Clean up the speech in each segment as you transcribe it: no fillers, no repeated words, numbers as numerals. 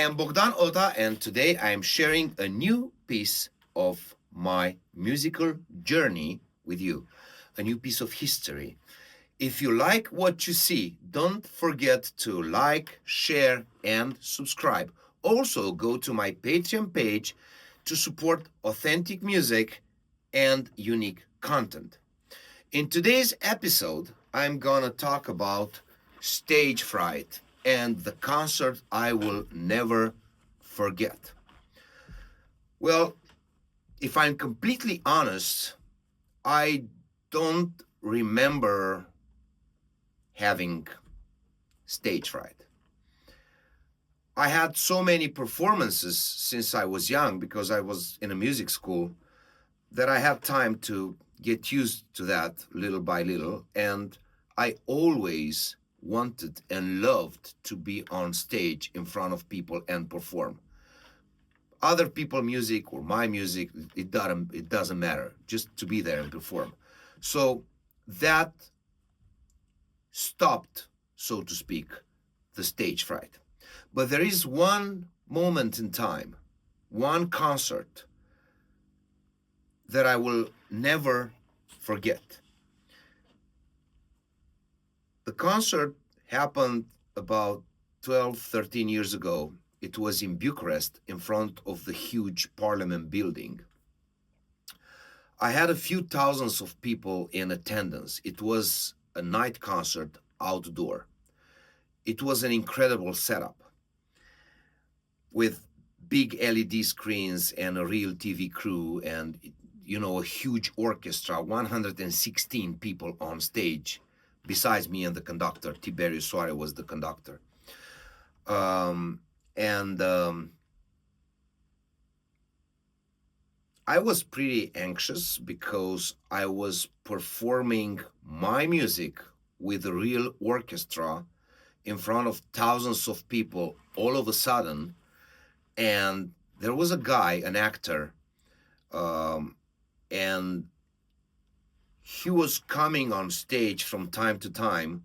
am Bogdan Ota, and today I am sharing a new piece of my musical journey with you, a new piece of history. If you like what you see, don't forget to like, share, and subscribe. Also, go to my Patreon page to support authentic music and unique content. In today's episode, I'm gonna talk about stage fright and the concert I will never forget. Well, if I'm completely honest, I don't remember having stage fright. I had so many performances since I was young because I was in a music school that I had time to get used to that little by little. And I always wanted and loved to be on stage in front of people and perform. Other people's music or my music, it doesn't matter. Just to be there and perform. So that stopped, so to speak, the stage fright. But there is one moment in time, one concert that I will never forget. The concert happened about 12, 13 years ago. It was in Bucharest in front of the huge parliament building. I had a few thousands of people in attendance. It was a night concert outdoor. It was an incredible setup with big LED screens and a real TV crew and a huge orchestra, 116 people on stage, besides me and the conductor. Tiberius Soare was the conductor. And I was pretty anxious because I was performing my music with a real orchestra in front of thousands of people all of a sudden. And there was a guy, an actor, and he was coming on stage from time to time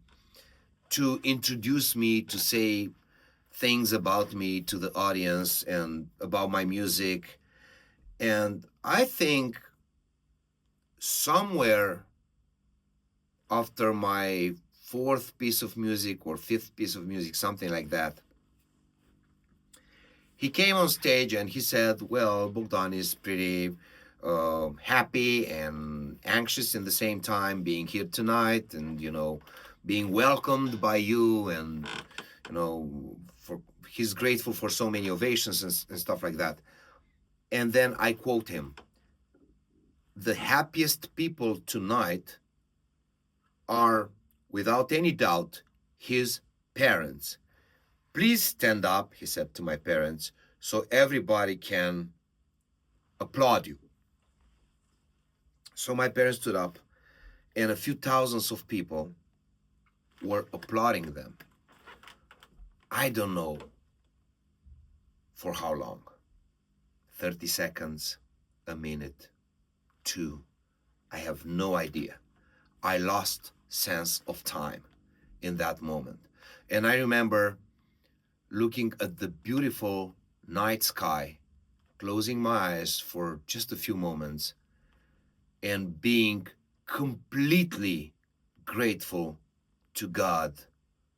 to introduce me, to say things about me to the audience and about my music. And I think somewhere after my fourth piece of music or fifth piece of music, something like that, he came on stage and he said, well, Bogdan is pretty happy and anxious in the same time being here tonight and, being welcomed by you. And, he's grateful for so many ovations and stuff like that. And then I quote him, the happiest people tonight are, without any doubt, his parents. Please stand up, he said to my parents, so everybody can applaud you. So my parents stood up, and a few thousands of people were applauding them. I don't know for how long. 30 seconds, a minute, 2. I have no idea. I lost sense of time in that moment. And I remember looking at the beautiful night sky, closing my eyes for just a few moments, and being completely grateful to God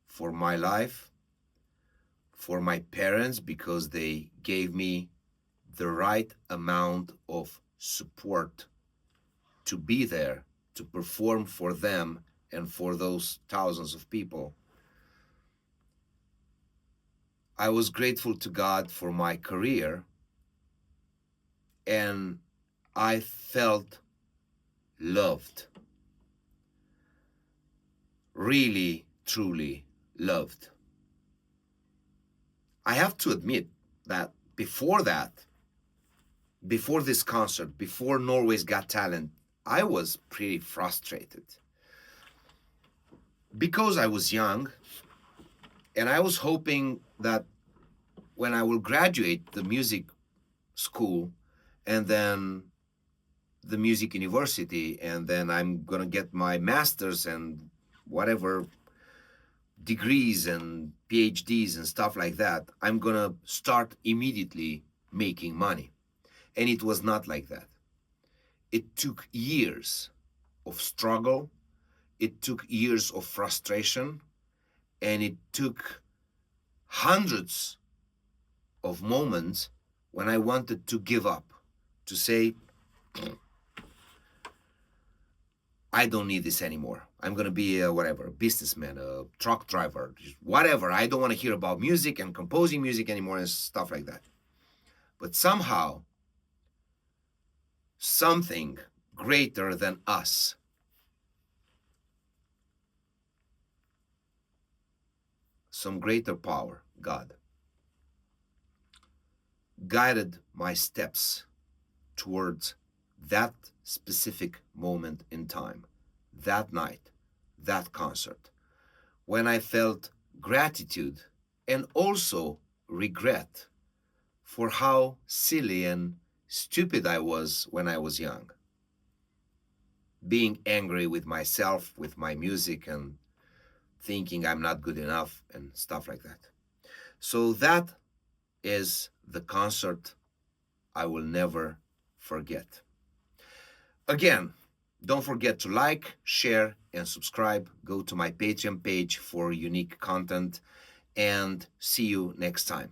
for my life, for my parents, because they gave me the right amount of support to be there, to perform for them and for those thousands of people. I was grateful to God for my career, and I felt loved. Really, truly loved. I have to admit that before this concert, before Norway's Got Talent, I was pretty frustrated because I was young, and I was hoping that when I will graduate the music school and then the music university, and then I'm gonna get my master's and whatever degrees and PhDs and stuff like that, I'm gonna start immediately making money. And it was not like that. It took years of struggle, it took years of frustration, and it took hundreds of moments when I wanted to give up, to say, I don't need this anymore. I'm gonna be a whatever, a businessman, a truck driver, whatever. I don't want to hear about music and composing music anymore and stuff like that. But somehow, something greater than us, some greater power, God, guided my steps towards that specific moment in time, that night, that concert, when I felt gratitude and also regret for how silly and stupid I was when I was young. Being angry with myself, with my music, and thinking I'm not good enough and stuff like that. So that is the concert I will never forget. Again, don't forget to like, share, and subscribe. Go to my Patreon page for unique content, and see you next time.